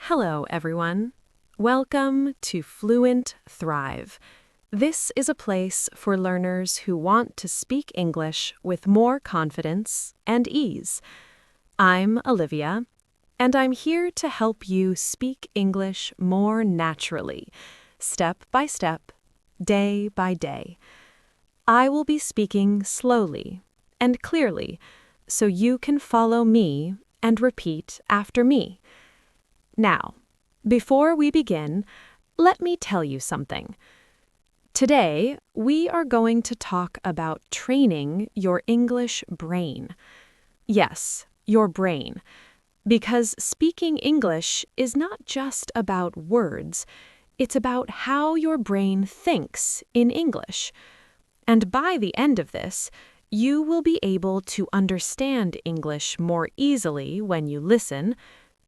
Hello, everyone. Welcome to Fluent Thrive. This is a place for learners who want to speak English with more confidence and ease. I'm Olivia, and I'm here to help you speak English more naturally, step by step, day by day. I will be speaking slowly and clearly so you can follow me and repeat after me. Now, before we begin, let me tell you something. Today, we are going to talk about training your English brain. Yes, your brain. Because speaking English is not just about words, it's about how your brain thinks in English. And by the end of this, you will be able to understand English more easily when you listen.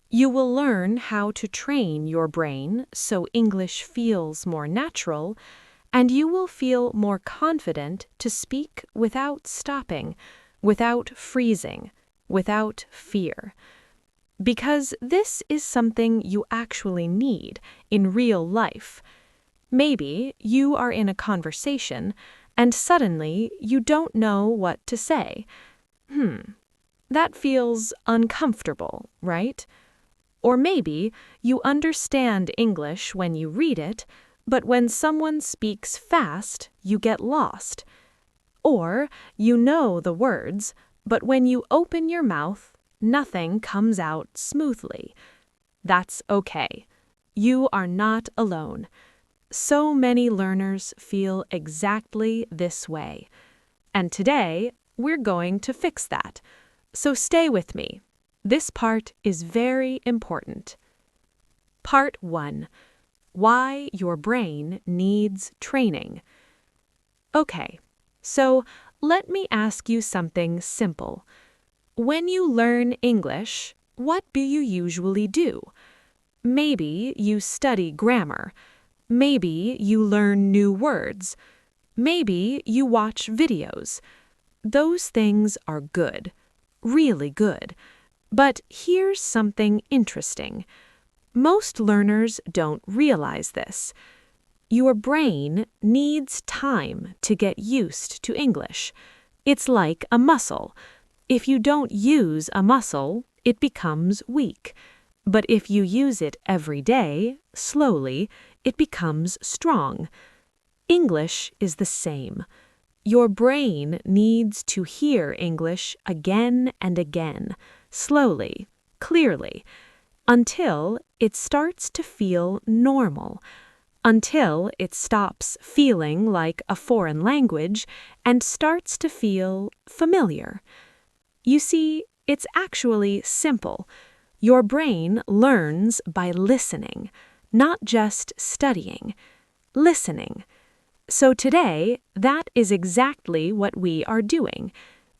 You will learn how to train your brain so English feels more natural, and you will feel more confident to speak without stopping, without freezing, without fear. Because this is something you actually need in real life. Maybe you are in a conversation and suddenly you don't know what to say. That feels uncomfortable, right? Or maybe you understand English when you read it, but when someone speaks fast, you get lost. Or you know the words, but when you open your mouth, nothing comes out smoothly. That's okay. You are not alone. So many learners feel exactly this way. And today, we're going to fix that. So stay with me. This part is very important. Part 1. Why your brain needs training. Okay, so let me ask you something simple. When you learn English, what do you usually do? Maybe you study grammar. Maybe you learn new words. Maybe you watch videos. Those things are good, really good. But here's something interesting. Most learners don't realize this. Your brain needs time to get used to English. It's like a muscle. If you don't use a muscle, it becomes weak. But if you use it every day, slowly, it becomes strong. English is the same. Your brain needs to hear English again and again, slowly, clearly, until it starts to feel normal, until it stops feeling like a foreign language and starts to feel familiar. You see, it's actually simple. Your brain learns by listening, not just studying. Listening. So today, that is exactly what we are doing.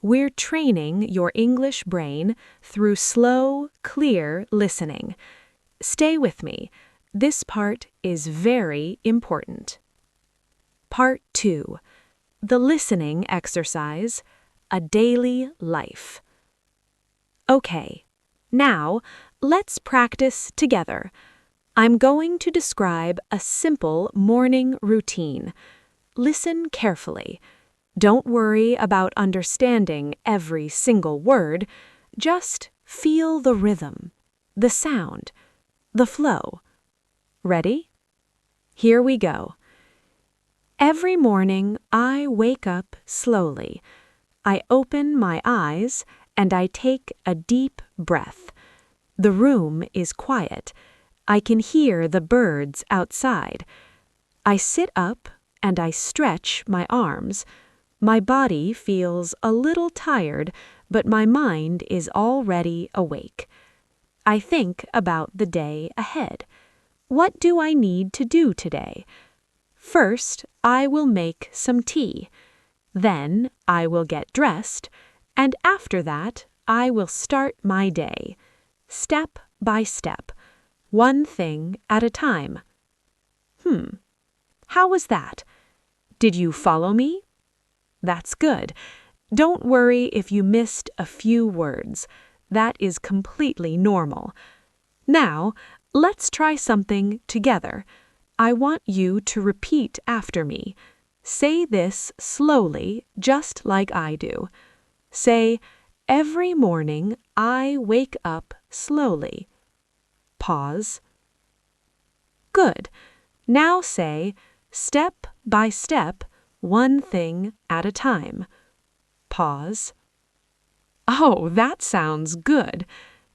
We're training your English brain through slow, clear listening. Stay with me. This part is very important. Part 2. The listening exercise, a daily life. Okay, now let's practice together. I'm going to describe a simple morning routine. Listen carefully. Don't worry about understanding every single word. Just feel the rhythm, the sound, the flow. Ready? Here we go. Every morning, I wake up slowly. I open my eyes and I take a deep breath. The room is quiet. I can hear the birds outside. I sit up and I stretch my arms. My body feels a little tired, but my mind is already awake. I think about the day ahead. What do I need to do today? First, I will make some tea. Then I will get dressed, and after that, I will start my day, step by step, one thing at a time. How was that? Did you follow me? That's good. Don't worry if you missed a few words. That is completely normal. Now, let's try something together. I want you to repeat after me. Say this slowly, just like I do. Say, every morning I wake up slowly. Pause. Good. Now say, step by step, one thing at a time. Pause. Oh, that sounds good.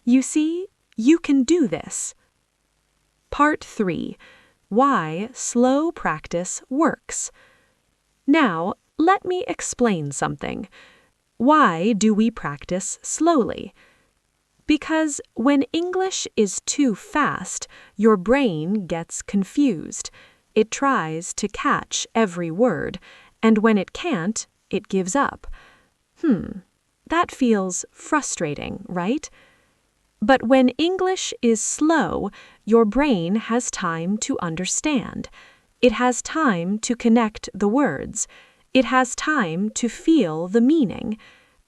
You see, you can do this. Part 3. Why slow practice works. Now, let me explain something. Why do we practice slowly? Because when English is too fast, your brain gets confused. It tries to catch every word, and when it can't, it gives up. That feels frustrating, right? But when English is slow, your brain has time to understand. It has time to connect the words. It has time to feel the meaning.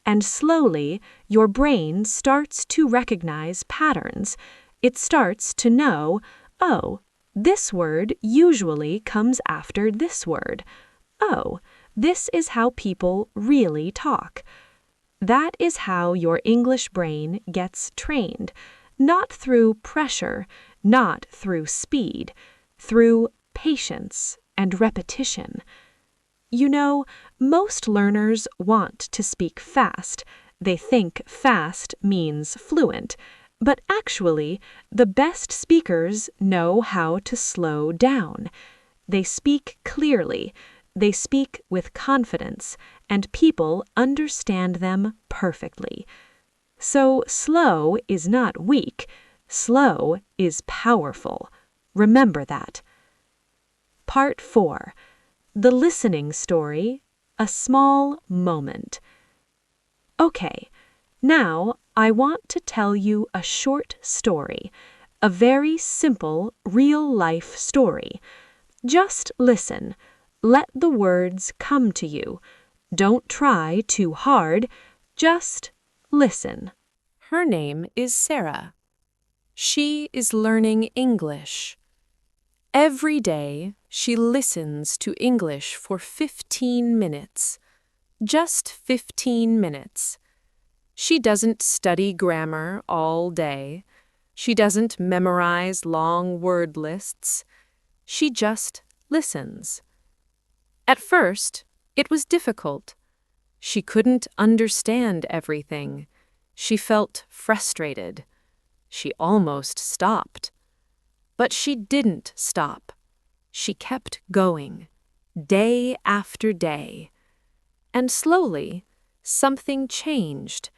And slowly, your brain starts to recognize patterns. It starts to know, oh, this word usually comes after this word. Oh, this is how people really talk. That is how your English brain gets trained, not through pressure, not through speed, through patience and repetition. You know, most learners want to speak fast. They think fast means fluent, but actually, the best speakers know how to slow down. They speak clearly. They speak with confidence, and people understand them perfectly. So slow is not weak. Slow is powerful. Remember that. Part 4. The listening story, a small moment. Okay, now I want to tell you a short story, a very simple, real-life story. Just listen. Let the words come to you. Don't try too hard. Just listen. Her name is Sarah. She is learning English. Every day, she listens to English for 15 minutes. Just 15 minutes. She doesn't study grammar all day. She doesn't memorize long word lists. She just listens. At first, it was difficult. She couldn't understand everything. She felt frustrated. She almost stopped. But she didn't stop. She kept going, day after day. And slowly, something changed.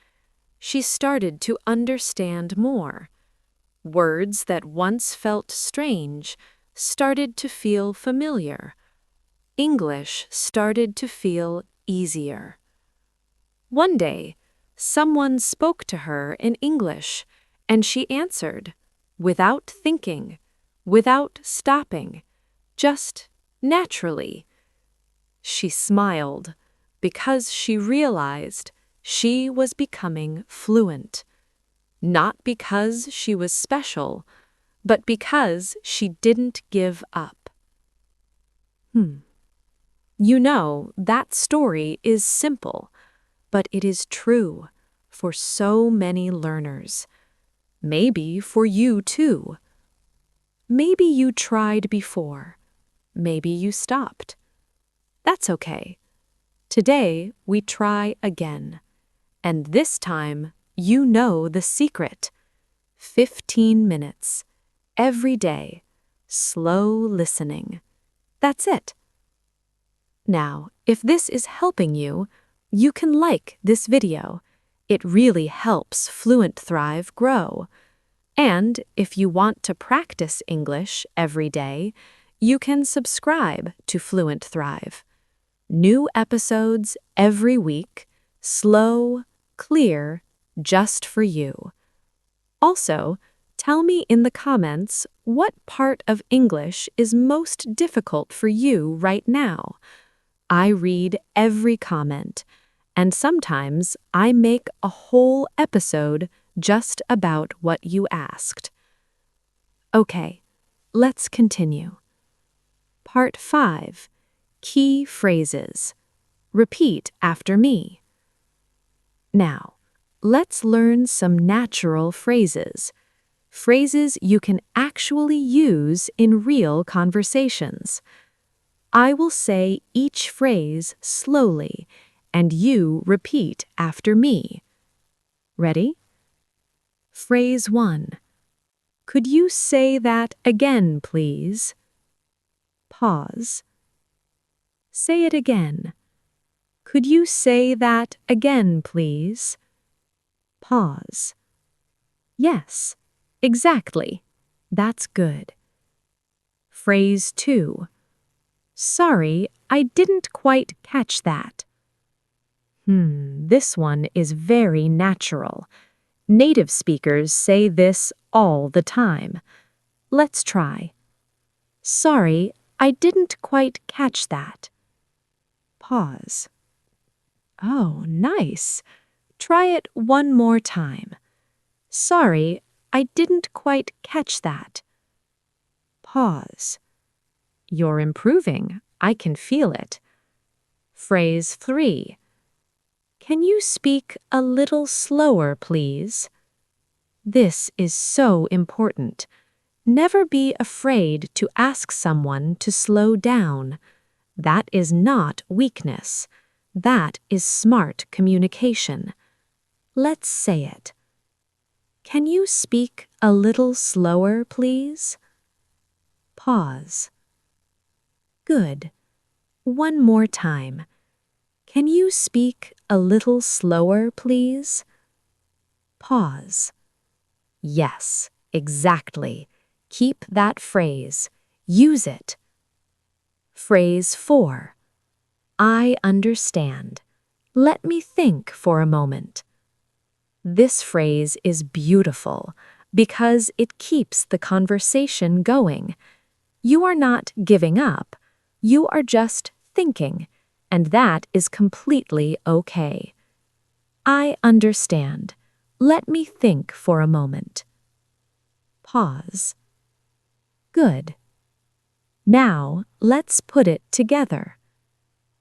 She started to understand more. Words that once felt strange started to feel familiar. English started to feel easier. One day, someone spoke to her in English, and she answered, without thinking, without stopping, just naturally. She smiled because she realized she was becoming fluent, not because she was special, but because she didn't give up. You know, that story is simple, but it is true for so many learners. Maybe for you too. Maybe you tried before. Maybe you stopped. That's okay. Today we try again. And this time you know the secret. 15 minutes. Every day. Slow listening. That's it. Now, if this is helping you, you can like this video. It really helps Fluent Thrive grow. And if you want to practice English every day, you can subscribe to Fluent Thrive. New episodes every week, slow, clear, just for you. Also, tell me in the comments what part of English is most difficult for you right now. I read every comment, and sometimes I make a whole episode just about what you asked. Okay, let's continue. Part 5. Key phrases. Repeat after me. Now, let's learn some natural phrases. Phrases you can actually use in real conversations. I will say each phrase slowly, and you repeat after me. Ready? Phrase 1. Could you say that again, please? Pause. Say it again. Could you say that again, please? Pause. Yes, exactly. That's good. Phrase 2. Sorry, I didn't quite catch that. This one is very natural. Native speakers say this all the time. Let's try. Sorry, I didn't quite catch that. Pause. Oh, nice. Try it one more time. Sorry, I didn't quite catch that. Pause. You're improving. I can feel it. Phrase 3. Can you speak a little slower, please? This is so important. Never be afraid to ask someone to slow down. That is not weakness. That is smart communication. Let's say it. Can you speak a little slower, please? Pause. Good. One more time. Can you speak a little slower, please? Pause. Yes, exactly. Keep that phrase. Use it. Phrase 4. I understand. Let me think for a moment. This phrase is beautiful because it keeps the conversation going. You are not giving up. You are just thinking, and that is completely okay. I understand. Let me think for a moment. Pause. Good. Now, let's put it together.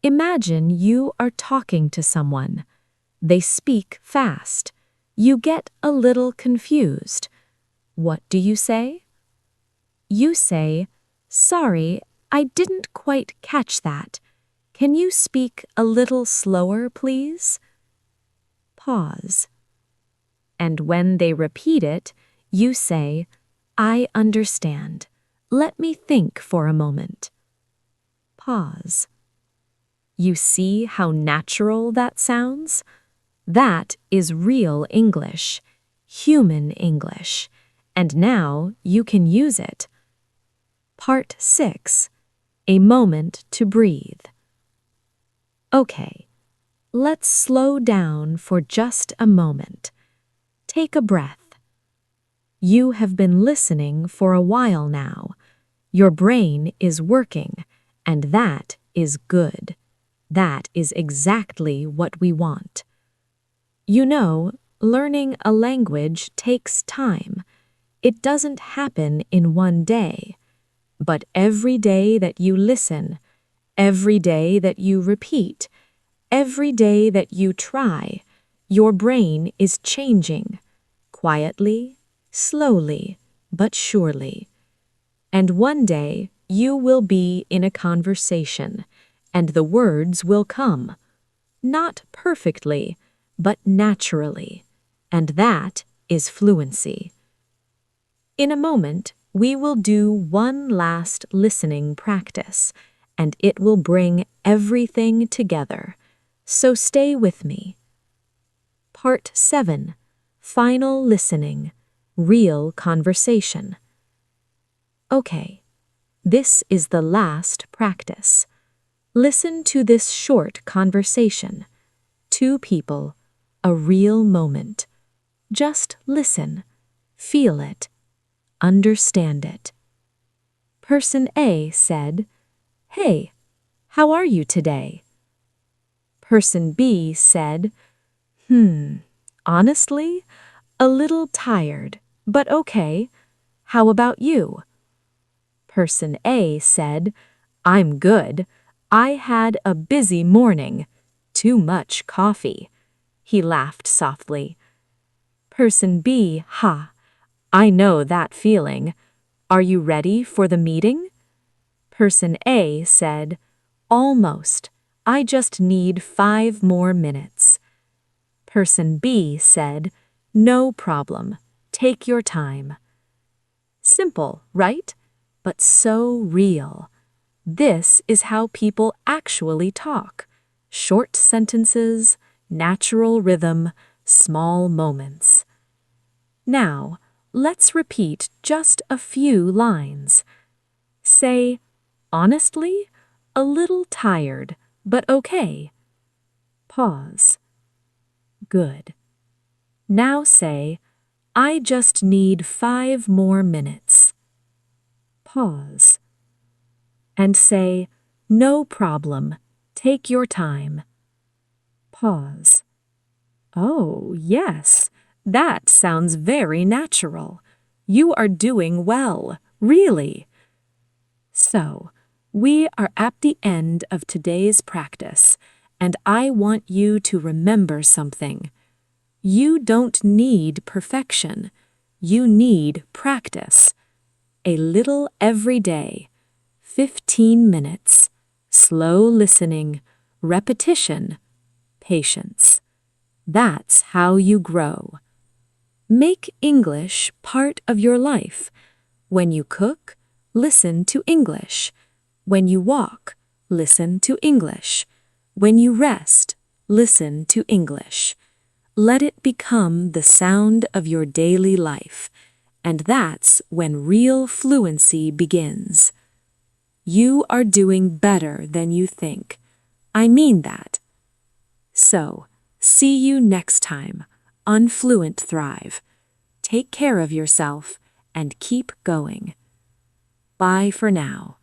Imagine you are talking to someone. They speak fast. You get a little confused. What do you say? You say, sorry, I didn't quite catch that. Can you speak a little slower, please? Pause. And when they repeat it, you say, I understand. Let me think for a moment. Pause. You see how natural that sounds? That is real English, human English, and now you can use it. Part 6. A moment to breathe. Okay, let's slow down for just a moment. Take a breath. You have been listening for a while now. Your brain is working, and that is good. That is exactly what we want. You know, learning a language takes time. It doesn't happen in one day. But every day that you listen, every day that you repeat, every day that you try, your brain is changing, quietly, slowly, but surely. And one day you will be in a conversation, and the words will come. Not perfectly, but naturally, and that is fluency. In a moment, we will do one last listening practice, and it will bring everything together. So stay with me. Part 7. Final listening. Real conversation. Okay, this is the last practice. Listen to this short conversation. Two people, a real moment. Just listen, feel it, understand it. Person A said, "Hey, how are you today?" Person B said, honestly, a little tired, but okay. How about you? Person A said, I'm good. I had a busy morning. Too much coffee. He laughed softly. Person B, I know that feeling. Are you ready for the meeting? Person A said, almost. I just need 5 more minutes. Person B said, no problem. Take your time. Simple, right? But so real. This is how people actually talk. Short sentences, natural rhythm, small moments. Now, let's repeat just a few lines. Say, honestly, a little tired, but okay. Pause. Good. Now say, I just need 5 more minutes. Pause. And say, no problem. Take your time. Pause. Oh, yes, that sounds very natural. You are doing well, really. So, we are at the end of today's practice, and I want you to remember something. You don't need perfection. You need practice. A little every day. 15 minutes. Slow listening. Repetition. Patience. That's how you grow. Make English part of your life. When you cook, listen to English. When you walk, listen to English. When you rest, listen to English. Let it become the sound of your daily life, and that's when real fluency begins. You are doing better than you think. I mean that. So, see you next time on Fluent Thrive. Take care of yourself and keep going. Bye for now.